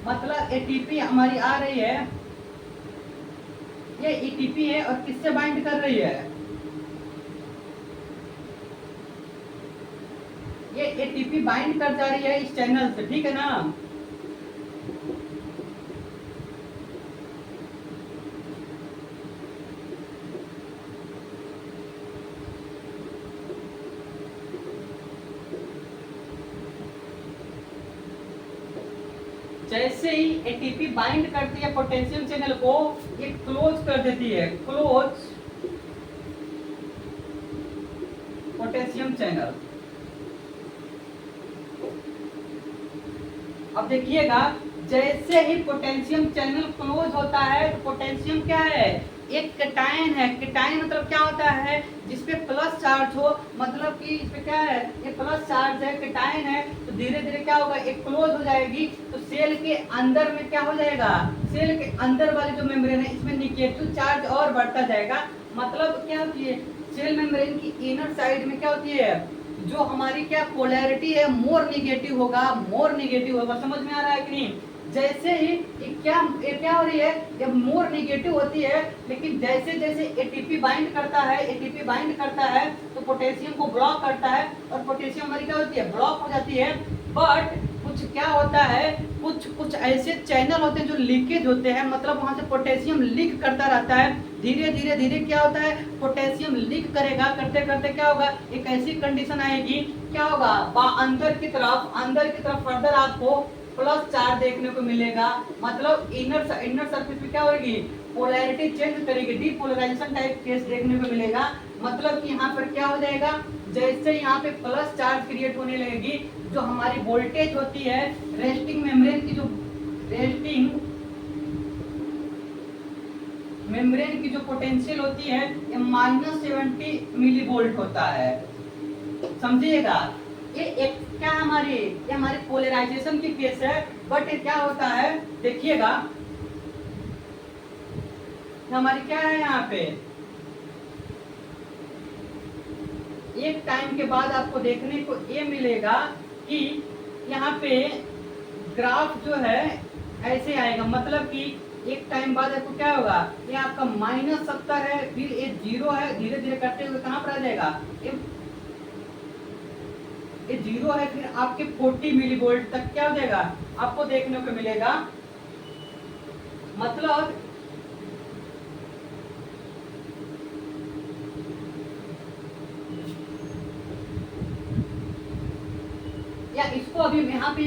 मतलब एटीपी हमारी आ रही है, ये एटीपी है और किससे बाइंड कर रही है, ये एटीपी बाइंड कर जा रही है इस चैनल से, ठीक है ना। जैसे ही एटीपी बाइंड करती है पोटेशियम चैनल को, ये क्लोज कर देती है, क्लोज पोटेशियम चैनल। अब देखिएगा जैसे ही पोटेशियम चैनल क्लोज होता है तो पोटेशियम क्या है, एक कैटायन है। कैटायन मतलब क्या होता है, जिसपे प्लस चार्ज हो, मतलब कि इसपे क्या है, ये प्लस चार्ज है, कैटायन है। तो धीरे धीरे क्या होगा, एक क्लोज हो जाएगी तो सेल के अंदर में क्या हो जाएगा, सेल के अंदर वाली जो मेम्ब्रेन है इसमें निगेटिव चार्ज और बढ़ता जाएगा। मतलब क्या होती है, सेल मेम्ब्रेन की इनर साइड में क्या होती है, जो हमारी क्या पोलैरिटी है, मोर निगेटिव होगा, मोर निगेटिव होगा। समझ में आ रहा है कि नहीं। जैसे ही क्या हो रही है, ये मोर निगेटिव होती है, लेकिन जैसे जैसे एटीपी बाइंड करता है, एटीपी बाइंड करता है तो पोटेशियम को ब्लॉक करता है और पोटेशियम हमारी क्या होती है, ब्लॉक हो जाती है। बट कुछ क्या होता है, कुछ ऐसे चैनल होते हैं जो लीकेज होते हैं, मतलब वहां से पोटेशियम लीक करता रहता है। धीरे धीरे धीरे क्या होता है, पोटेशियम लीक करेगा, करते करते क्या होगा, एक ऐसी कंडीशन आएगी, क्या होगा, अंदर की तरफ फर्दर आपको प्लस चार्ज देखने को मिलेगा। मतलब इनर सरफेस पे क्या होगी, पोलैरिटी चेंज करेगी, डीपोलराइजेशन टाइप केस देखने को मिलेगा। मतलब कि यहाँ पर क्या हो जाएगा, जैसे यहाँ पे प्लस चार्ज क्रिएट होने लगेगी, जो हमारी वोल्टेज होती है रेस्टिंग मेम्ब्रेन की, जो रेस्टिंग मेम्ब्रेन की जो पोटेंशियल होती है ये -70 मिली वोल्ट होता है, समझिएगा। ये एक क्या हमारी, ये हमारी पोलराइजेशन की केस है। बट ये क्या होता है, देखिएगा हमारी क्या है, यहाँ पे एक टाइम के बाद आपको देखने को ये मिलेगा कि यहाँ पे ग्राफ जो है ऐसे आएगा, मतलब कि एक टाइम बाद आपको क्या होगा, ये आपका -70 है, फिर ये 0 है, धीरे धीरे करते हुए कहाँ पर आ जाएगा, ये 0 है, फिर आपके 40 मिली वोल्ट तक क्या हो जाएगा आपको देखने को मिलेगा। मतलब या इसको अभी यहाँ पे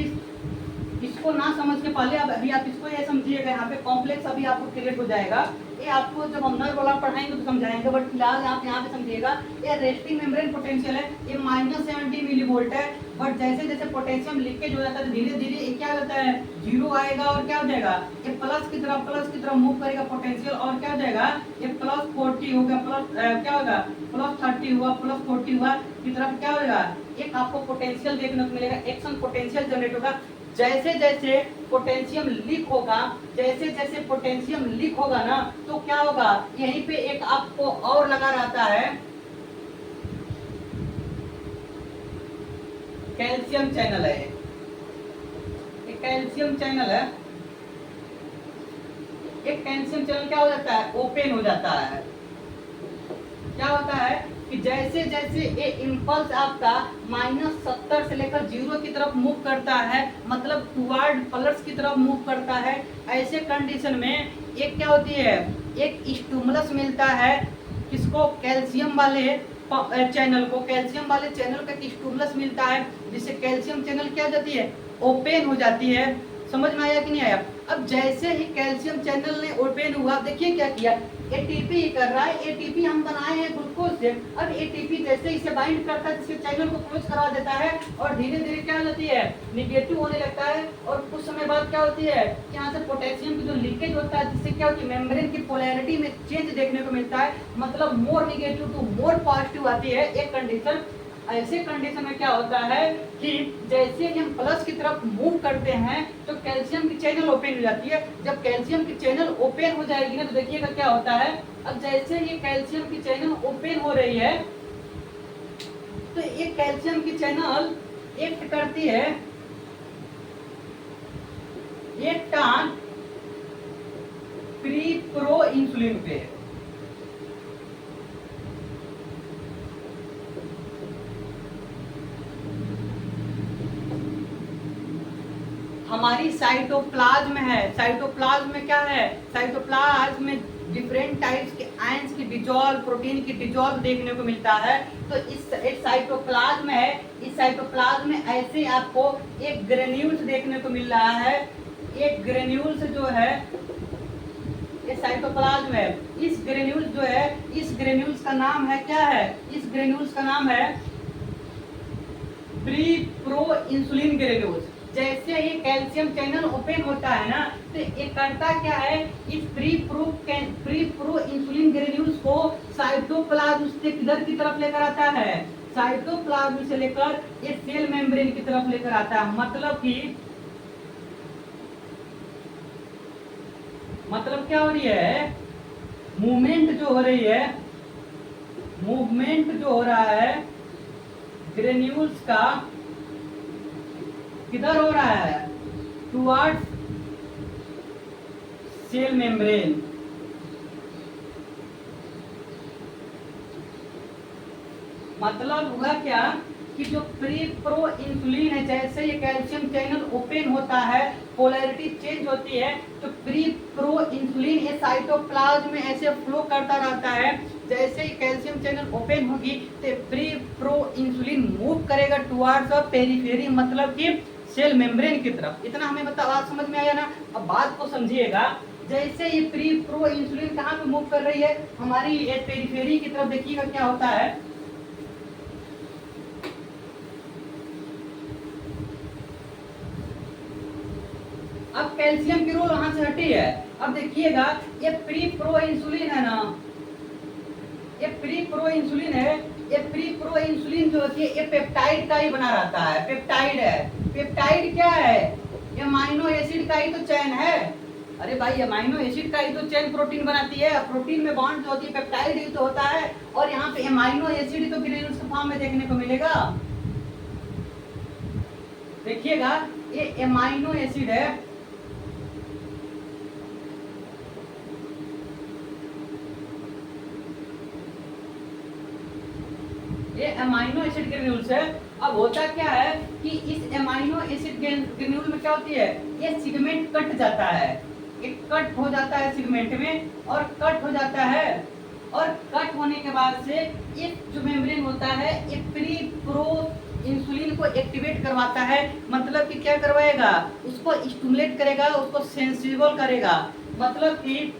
इसको ना समझ के पहले अब अभी आप इसको ये समझिएगा, यहाँ पे कॉम्प्लेक्स अभी आपको क्रिएट हो जाएगा। ये आपको जब हम नर्व वाला पढ़ाएंगे तो समझाएंगे, बट फिलहाल आप यहाँ पे समझिएगा। ये रेस्टिंग मेम्ब्रेन पोटेंशियल है, ये -70 मिली वोल्ट है, बट जैसे जैसे पोटेशियम लीकेज हो जाता है धीरे धीरे ये क्या होता है 0 आएगा और क्या हो जाएगा ये प्लस की तरफ मूव करेगा पोटेंशियल, और क्या हो जाएगा ये +40 हो गया, प्लस क्या होगा +30 हुआ, +40 हुआ की तरफ क्या होगा एक आपको पोटेंशियल देखने को मिलेगा, एक्शन पोटेंशियल जनरेट होगा। जैसे जैसे पोटेशियम लीक होगा, जैसे जैसे पोटेशियम लीक होगा ना तो क्या होगा, यहीं पे एक आपको और लगा रहता है कैल्शियम चैनल है, एक कैल्शियम चैनल है, एक कैल्शियम चैनल क्या हो जाता है ओपन हो जाता है। क्या होता है कि जैसे जैसे ये इम्पल्स आपका -70 से लेकर 0 की तरफ मूव करता है, मतलब टुवर्ड प्लस की तरफ मूव करता है, ऐसे कंडीशन में एक क्या होती है एक स्टिमुलस मिलता है, किसको कैल्शियम वाले चैनल को, कैल्शियम वाले चैनल का स्टिमुलस मिलता है, जिससे कैल्शियम चैनल क्या हो जाती है ओपन हो जाती है। समझ में आया कि नहीं आया। अब जैसे ही कैल्शियम चैनल ने ओपन हुआ, देखिए क्या किया एटीपी कर रहा है, एटीपी हम बनाए हैं ग्लूकोज से, अब एटीपी जैसे इसे बाइंड करता है जिससे चैनल को क्लोज करा देता है और धीरे धीरे क्या हो जाती है निगेटिव होने लगता है, और कुछ समय बाद क्या होती है यहाँ से पोटेशियम की जो लीकेज होता है जिससे क्या होती है मेम्ब्रेन की पोलैरिटी में चेंज देखने को मिलता है, मतलब मोर निगेटिव टू मोर पॉजिटिव आती है एक कंडीशन। ऐसे कंडीशन में क्या होता है कि जैसे ही हम प्लस की तरफ मूव करते हैं तो कैल्शियम की चैनल ओपन हो जाती है, जब कैल्शियम की चैनल ओपन हो जाएगी ना तो देखिएगा क्या होता है, अब जैसे ये कैल्शियम की चैनल ओपन हो रही है तो ये कैल्शियम की चैनल एक्ट करती है एक टान प्री प्रो इंसुलिन पे। हमारी साइटोप्लाज्म है, साइटोप्लाज्म में क्या है साइटोप्लाज्म में डिफरेंट टाइप्स के आयंस की डिजॉल्व, प्रोटीन की डिजॉल्व देखने को मिलता है। तो इस एक साइटोप्लाज्म है, इस साइटोप्लाज्म में ऐसे आपको एक ग्रेन्यूल्स देखने को मिल रहा है, एक ग्रेन्यूल्स जो है ये साइटोप्लाज्म है, इस ग्रेन्यूल्स जो है इस ग्रेन्यूल्स का नाम है क्या है, इस ग्रेन्यूल्स का नाम है प्री प्रो इंसुलिन ग्रेन्यूल्स। जैसे ही कैल्शियम चैनल ओपन होता है ना तो ये करता क्या है इस प्री प्रो इंसुलिन ग्रेन्यूल्स को साइटोप्लाज्म से किधर की तरफ लेकर आता है, साइटोप्लाज्म से लेकर ये सेल मेम्ब्रेन की तरफ लेकर आता है। मतलब क्या हो रही है मूवमेंट जो हो रही है, मूवमेंट जो हो रहा है ग्रेन्यूल्स का किधर हो रहा है टुवर्ड्स सेल मेम्ब्रेन। मतलब हुआ क्या कि जो प्री प्रो इंसुलिन है जैसे ये कैल्शियम चैनल ओपन होता है पोलैरिटी चेंज होती है तो प्री प्रो इंसुलिन ये साइटोप्लाज्म में ऐसे फ्लो करता रहता है। जैसे ही कैल्शियम चैनल ओपन होगी तो प्री प्रो इंसुलिन मूव करेगा टुवर्ड्स पेरिफेरी, मतलब कि सेल मेम्ब्रेन की तरफ। इतना हमें बात समझ में आया ना। अब बात को समझिएगा, जैसे ये प्री प्रो इंसुलिन कहाँ पे मूव कर रही है हमारी ये पेरिफेरी की तरफ, देखिएगा क्या होता है अब कैल्शियम की रोल वहां से हटी है। अब देखिएगा ये प्री प्रो इंसुलिन है ना, ये प्री प्रो इंसुलिन है, ये प्री प्रो इंसुलिन जो होती है ये पेप्टाइड का ही बना रहता है, पेप्टाइड है। पेप्टाइड क्या है ये अमीनो एसिड का ही तो चैन है, अरे भाई अमाइनो एसिड का ही तो चेन प्रोटीन बनाती है, प्रोटीन में बॉन्ड जो होती है पेप्टाइड ही तो होता है, और यहाँ पे अमाइनो एसिड ही तो ग्रेन्यूल्स के फॉर्म में देखने को मिलेगा। देखिएगा ये अमाइनो एसिड है, ये अमाइनो एसिड ग्रेन्यूल्स है। अब होता क्या है कि इस अमाइनो एसिड ग्रेन्यूल में क्या होती है, ये सेगमेंट कट जाता है, ये कट हो जाता है सेगमेंट में, और कट हो जाता है, और कट होने के बाद से ये जो मेम्ब्रेन होता है ये प्री प्रो इंसुलिन को एक्टिवेट करवाता है। मतलब कि क्या करवाएगा, उसको स्टिमुलेट करेगा, उसको सेंसिबल करेगा, मतलब कि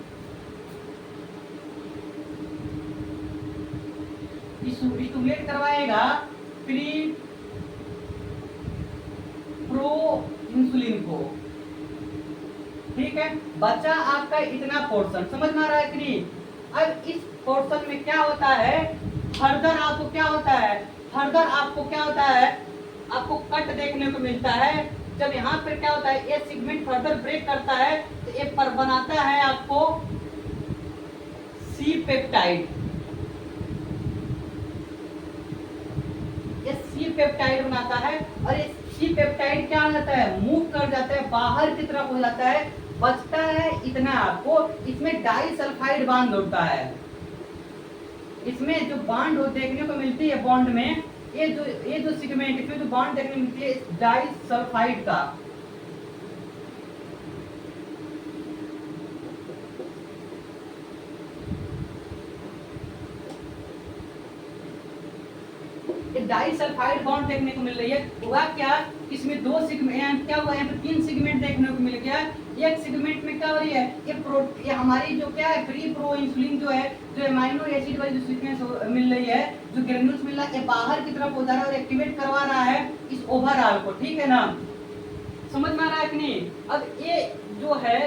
स्टिमुलेट करवाएगा प्री प्रो इंसुलिन को। ठीक है, बचा आपका इतना पोर्शन, समझ में आ रहा है कि नहीं। अब इस पोर्शन में क्या होता है, फर्दर आपको क्या होता है, फर्दर आपको क्या होता है, आपको कट देखने को मिलता है। जब यहाँ पर क्या होता है, ये सेगमेंट फर्दर ब्रेक करता है तो ये पर बनाता है आपको सी पेप्टाइड। ये सी पेप्टाइड बनाता है, और ये सी पेप्टाइड क्या हो जाता है, मूव कर जाता है, बाहर की तरफ हो जाता है। बचता है इतना आपको, इसमें डाइसल्फाइड बांड होता है। इसमें जो बांड हो देखने को मिलती है बॉन्ड में, ये जो सेगमेंट इसमें जो बांड देखने को मिलती है डाइसल्फाइड का। डाइसल्फाइड बॉन्ड देखने को मिल रही है। हुआ क्या, इसमें दो सेगमेंट, क्या हुआ यहाँ पे तीन सेगमेंट देखने को मिल गया। एक सेगमेंट में क्या हो रही है, ये हमारी जो क्या है प्री प्रो इंसुलिन जो है, जो अमाइनो एसिड वाली जो सीक्वेंस मिल रही है, जो ग्रेन्यूल्स मिल रहा है, ये बाहर की तरफ हो जा रहा है और एक्टिवेट करवा रहा है इस ओवरऑल को। ठीक है ना, समझ में आ रहा है कि नहीं। अब ये जो है,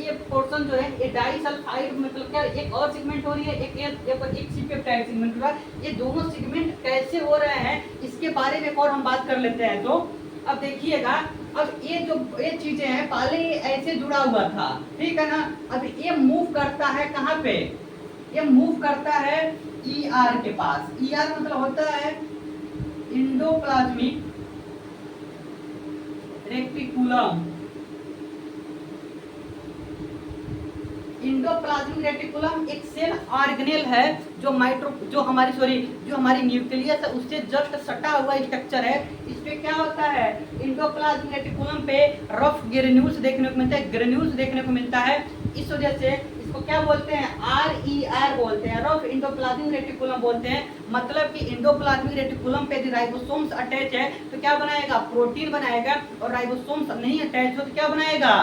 ये पोर्शन जो है ये डाइसल्फाइड, मतलब क्या, एक और सेगमेंट हो रही है, एक सी पेप्टाइड सेगमेंट हो रहा है। ये दोनों सेगमेंट कैसे हो रहे हैं इसके बारे में और हम बात कर लेते हैं। तो अब देखिएगा, अब ये चीजें हैं, पहले ये ऐसे जुड़ा हुआ था, ठीक है ना। अब ये मूव करता है कहाँ पे, ये मूव करता है ईआर के पास। ईआर मतलब होता है इंडोप्लाज्मिक रेटिकुलम। इंडोप्लाज्मिक रेटिकुलम एक सेल ऑर्गेनेल है जो हमारी न्यूक्लियस है उससे जस्ट सटा हुआ स्ट्रक्चर है। इसमें क्या होता है, इंडोप्लाज्मिक रेटिकुलम पे रफ ग्रेन्यूल्स देखने को मिलता है, ग्रेन्यूल्स देखने को मिलता है। इस वजह से इसको क्या बोलते हैं, RER बोलते हैं, रफ इंडोप्लाज्मिक रेटिकुलम बोलते हैं। मतलब कि इंडोप्लाज्मिक रेटिकुलम पे यदि राइबोसोम्स अटैच है तो क्या बनाएगा, प्रोटीन बनाएगा, और राइबोसोम्स नहीं अटैच हो तो क्या बनाएगा,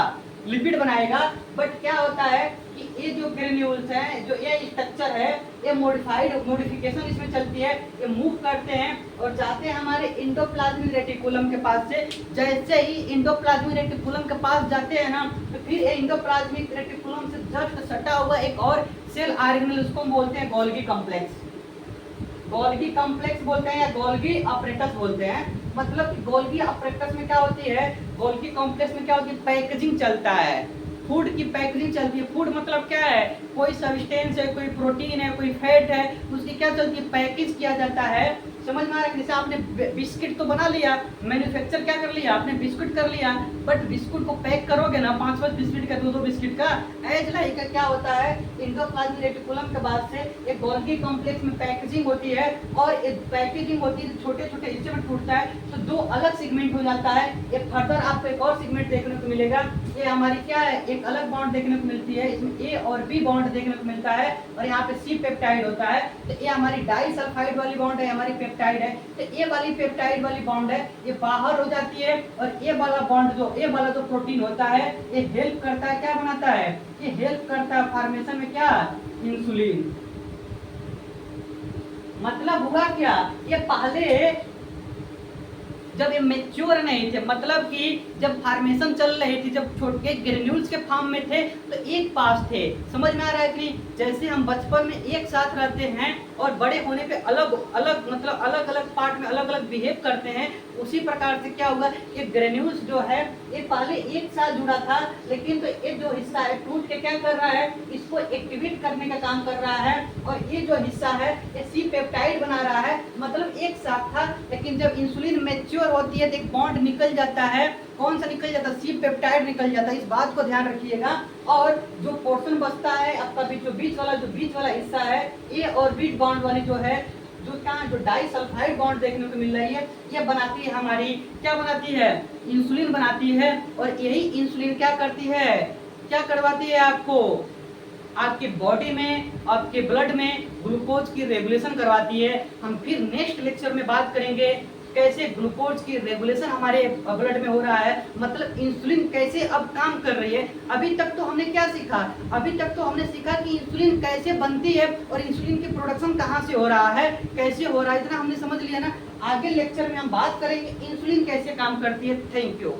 लिपिड बनाएगा। बट क्या होता है कि ये जो ग्रेन्यूल्स हैं, जो ये स्ट्रक्चर है, ये मॉडिफिकेशन इसमें चलती है, ये मूव करते हैं और जाते हैं हमारे इंडोप्लाज्मिक रेटिकुलम के पास से। जैसे ही इंडोप्लाज्मिक रेटिकुलम के पास जाते हैं ना, तो फिर ये इंडोप्लाज्मिक रेटिकुलम से जस्ट सटा हुआ एक और सेल ऑर्गेनेल, उसको बोलते हैं गोल्गी कॉम्प्लेक्स। गोल्गी कॉम्प्लेक्स बोलते हैं या गोल्गी अपरेटस बोलते हैं। मतलब गोल्गी अपरेटस में क्या होती है, गोल्गी कॉम्प्लेक्स में क्या होती है, पैकेजिंग चलता है, फूड की पैकेजिंग चलती है। फूड मतलब क्या है, कोई सब्सटेंस है, कोई प्रोटीन है, कोई फैट है, उसकी क्या चलती है, पैकेज किया जाता है। समझ में आ रहा है। जैसे आपने बिस्किट तो बना लिया, मैन्युफैक्चर क्या कर लिया आपने, बिस्कुट कर लिया, बट बिस्कुट को पैक करोगे ना 5-5 बिस्किट का, 2-2 बिस्किट का, एज लाइक का क्या होता है, इंडोप्लाज्मिक रेटिकुलम के बाद से एक गोल्गी कॉम्प्लेक्स में पैकेजिंग होती है, और एक पैकेजिंग होती है, छोटे छोटे हिस्से में टूटता है तो दो अलग सेगमेंट हो जाता है। ये फर्दर आपको एक और सेगमेंट देखने को मिलेगा। ये हमारी क्या है, एक अलग बॉन्ड देखने को मिलती है, इसमें ए और बी बॉन्ड देखने को मिलता है, और यहाँ पे सी पेप्टाइड होता है। तो ये हमारी डाइसल्फाइड वाली बॉन्ड है, हमारी पेप्टाइड है। तो ये वाली पेप्टाइड वाली बॉन्ड है, ये बाहर हो जाती है, और ये वाला बॉन्ड ये वाला जो प्रोटीन होता है, ये हेल्प करता है, क्या बनाता है, ये हेल्प करता है फॉर्मेशन में क्या, इंसुलिन। मतलब हुआ क्या, ये पहले जब ये मेच्योर नहीं थे, मतलब कि जब फॉर्मेशन चल रही थी, जब छोटे ग्रेन्यूल्स के फॉर्म में थे तो एक पास थे। समझ में आ रहा है कि नहीं? जैसे हम बचपन में एक साथ रहते हैं और बड़े होने पे अलग अलग मतलब अलग अलग पार्ट में अलग अलग बिहेव करते हैं, उसी प्रकार से क्या होगा, ये ग्रेन्यूल्स जो है ये पहले एक साथ जुड़ा था, लेकिन तो ये जो हिस्सा है टूट के क्या कर रहा है, इसको एक्टिवेट करने का काम कर रहा है, और ये जो हिस्सा है ये सी पेप्टाइड बना रहा है, मतलब एक साथ था। लेकिन जब इंसुलिन मैच्योर होती है तो एक बॉन्ड निकल जाता है। कौन सा निकल जाता है? सी पेप्टाइड निकल जाता है, इस बात को ध्यान रखिएगा। और जो पोर्शन बचता है आपका बीच वाला हिस्सा है, ए और बी बॉन्ड वाली जो है, जो डाइसल्फाइड बॉन्ड देखने को मिल रही है, ये बनाती है हमारी, क्या बनाती है? इंसुलिन बनाती है। और यही इंसुलिन क्या करती है, क्या करवाती है आपको, आपके बॉडी में, आपके ब्लड में ग्लूकोज की रेगुलेशन करवाती है। हम फिर नेक्स्ट लेक्चर में बात करेंगे कैसे ग्लूकोज की रेगुलेशन हमारे ब्लड में हो रहा है, मतलब इंसुलिन कैसे अब काम कर रही है। अभी तक तो हमने क्या सीखा? अभी तक तो हमने सीखा कि इंसुलिन कैसे बनती है और इंसुलिन की प्रोडक्शन कहाँ से हो रहा है, कैसे हो रहा है, इतना हमने समझ लिया ना। आगे लेक्चर में हम बात करेंगे इंसुलिन कैसे काम करती है। Thank you.